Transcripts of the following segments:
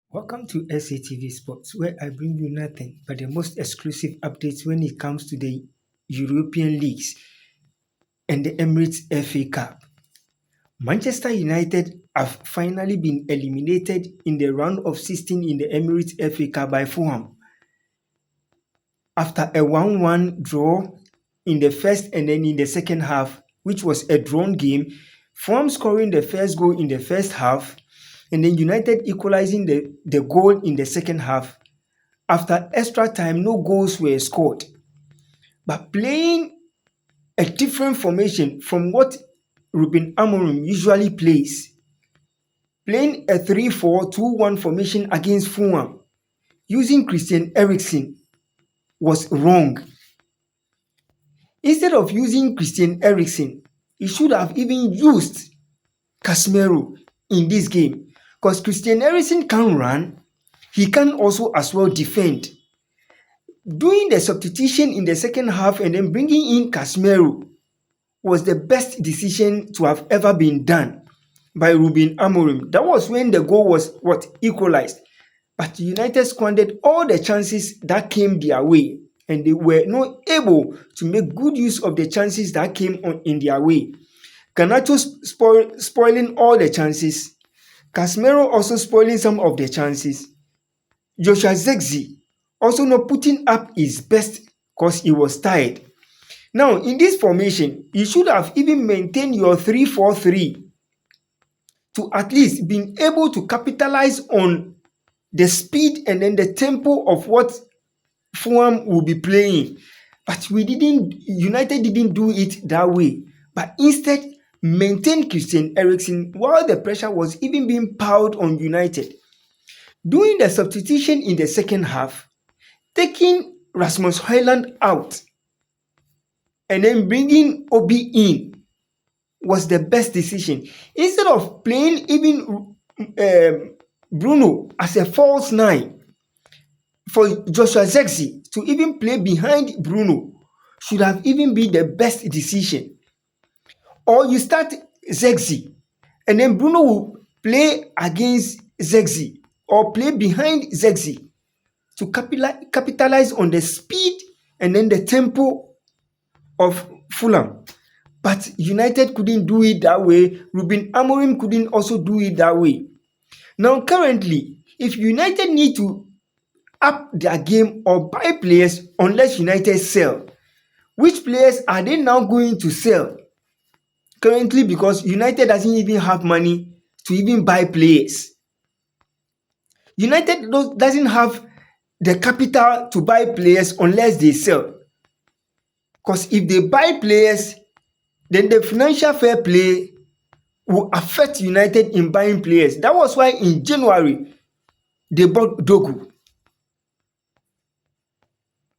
Welcome to SATV Sports, where I bring you nothing but the most exclusive updates when it comes to the European leagues and the Emirates FA Cup. Manchester United have finally been eliminated in the round of 16 in the Emirates FA Cup by Fulham after a 1-1 draw in the first and then in the second half, which was a drawn game. Fulham scoring the first goal in the first half, and then United equalizing the goal in the second half. After extra time, no goals were scored. But playing a different formation from what Ruben Amorim usually plays, playing a 3-4-2-1 formation against Fulham, using Christian Eriksen was wrong. Instead of using Christian Eriksen, he should have even used Casemiro in this game, because Christian Eriksen can run, he can also as well defend. Doing the substitution in the second half and then bringing in Casemiro was the best decision to have ever been done by Ruben Amorim. That was when the goal was equalized. But United squandered all the chances that came their way, and they were not able to make good use of the chances that came in their way. Garnacho spoiling all the chances. Casemiro also spoiling some of the chances. Joshua Zexi also not putting up his best because he was tired. Now, in this formation, you should have even maintained your 3-4-3 to at least being able to capitalize on the speed and then the tempo of what Fulham will be playing. But United didn't do it that way. But instead, maintain Christian Eriksen while the pressure was even being piled on United. Doing the substitution in the second half, taking Rasmus Højlund out and then bringing Obi in was the best decision. Instead of playing even Bruno as a false nine, for Joshua Zexi to even play behind Bruno should have even been the best decision. Or you start Zexi and then Bruno will play against Zexi or play behind Zexi to capitalize on the speed and then the tempo of Fulham. But United couldn't do it that way. Ruben Amorim couldn't also do it that way. Now currently, if United need to up their game or buy players unless United sell, which players are they now going to sell? Currently, because United doesn't even have money to even buy players. United doesn't have the capital to buy players unless they sell. Because if they buy players, then the financial fair play will affect United in buying players. That was why in January, they bought Dogu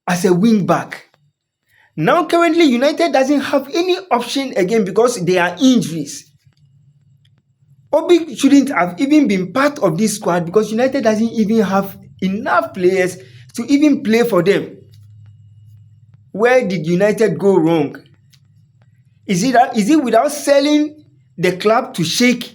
as a wing back. Now currently, United doesn't have any option again because there are injuries. Obi shouldn't have even been part of this squad because United doesn't even have enough players to even play for them. Where did United go wrong? Is it without selling the club to Sheikh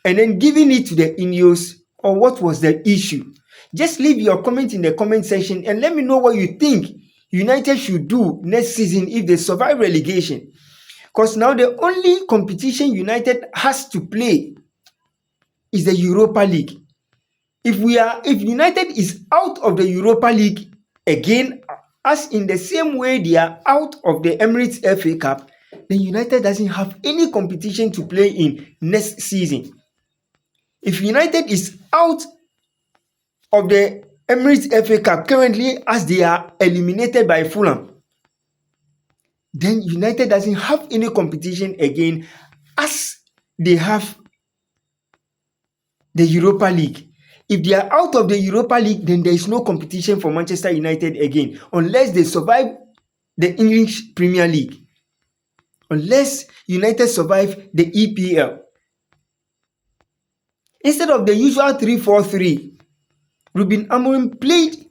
and then giving it to the Ineos, or what was the issue? Just leave your comment in the comment section and let me know what you think United should do next season if they survive relegation. Because now the only competition United has to play is the Europa League. If United is out of the Europa League again, as in the same way they are out of the Emirates FA Cup, then United doesn't have any competition to play in next season. If United is out of the Emirates FA Cup currently as they are eliminated by Fulham, then United doesn't have any competition again as they have the Europa League. If they are out of the Europa League, then there is no competition for Manchester United again unless they survive the English Premier League. Unless United survive the EPL. Instead of the usual 3-4-3, Ruben Amorim played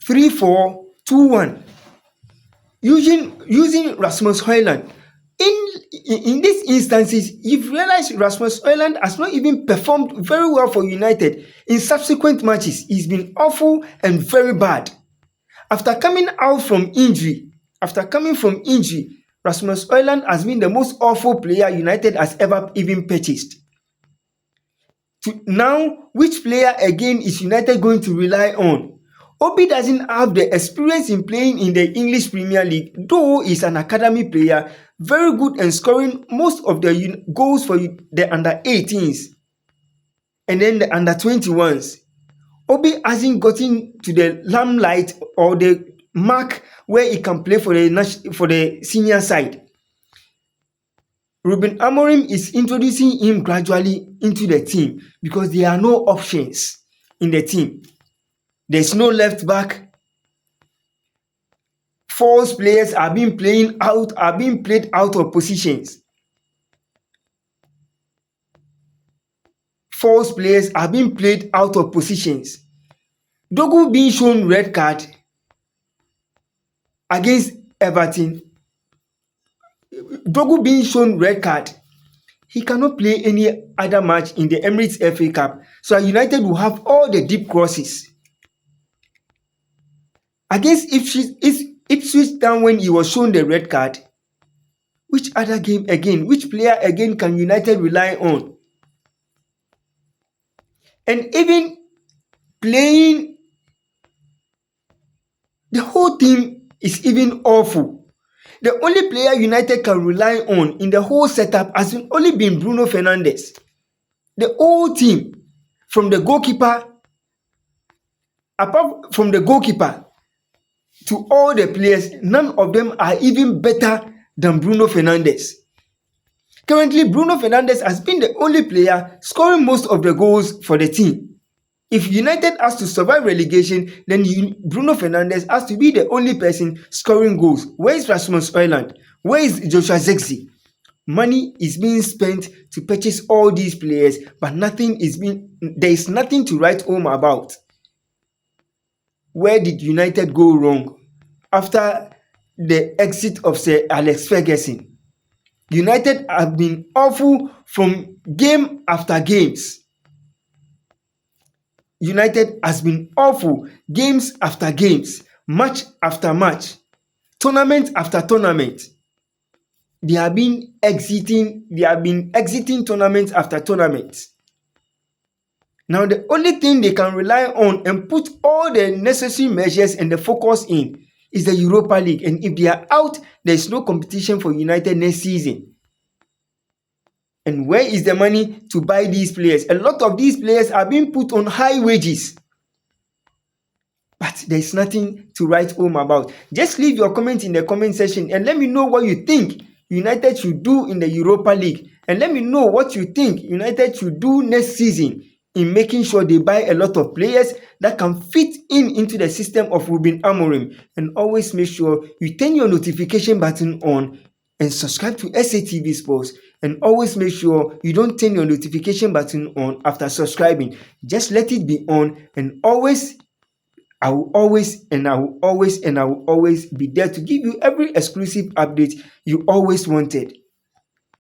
3-4-2-1 using Rasmus Højlund. in these instances, you've realized Rasmus Højlund has not even performed very well for United. In subsequent matches, he's been awful and very bad. After coming from injury, Rasmus Højlund has been the most awful player United has ever even purchased. Now, which player again is United going to rely on? Obi doesn't have the experience in playing in the English Premier League, though he's an academy player, very good and scoring most of the goals for the under 18s and then the under 21s. Obi hasn't gotten to the limelight or the mark where he can play for the senior side. Ruben Amorim is introducing him gradually into the team because there are no options in the team. There's no left back. False players are being played out of positions. False players are being played out of positions. Dogu being shown red card against Everton. Dogu being shown red card. He cannot play any other match in the Emirates FA Cup. So United will have all the deep crosses. Against Ipswich Town when he was shown the red card, which other game again? Which player again can United rely on? And even playing, the whole team is even awful. The only player United can rely on in the whole setup has only been Bruno Fernandes. The whole team, from the goalkeeper, apart from the goalkeeper, to all the players, none of them are even better than Bruno Fernandes. Currently, Bruno Fernandes has been the only player scoring most of the goals for the team. If United has to survive relegation, then Bruno Fernandes has to be the only person scoring goals. Where is Rasmus Højlund? Where is Joshua Zirkzee? Money is being spent to purchase all these players, but there is nothing to write home about. Where did United go wrong after the exit of Sir Alex Ferguson? United have been awful from game after games. United has been awful games after games, match after match, tournament after tournament. They have been exiting tournament after tournament. Now, the only thing they can rely on and put all the necessary measures and the focus in is the Europa League. And if they are out, there is no competition for United next season. And where is the money to buy these players? A lot of these players are being put on high wages. But there is nothing to write home about. Just leave your comment in the comment section and let me know what you think United should do in the Europa League. And let me know what you think United should do next season in making sure they buy a lot of players that can fit into the system of Ruben Amorim. And always make sure you turn your notification button on and subscribe to SATV Sports. And always make sure you don't turn your notification button on after subscribing. Just let it be on, and I will always be there to give you every exclusive update you always wanted.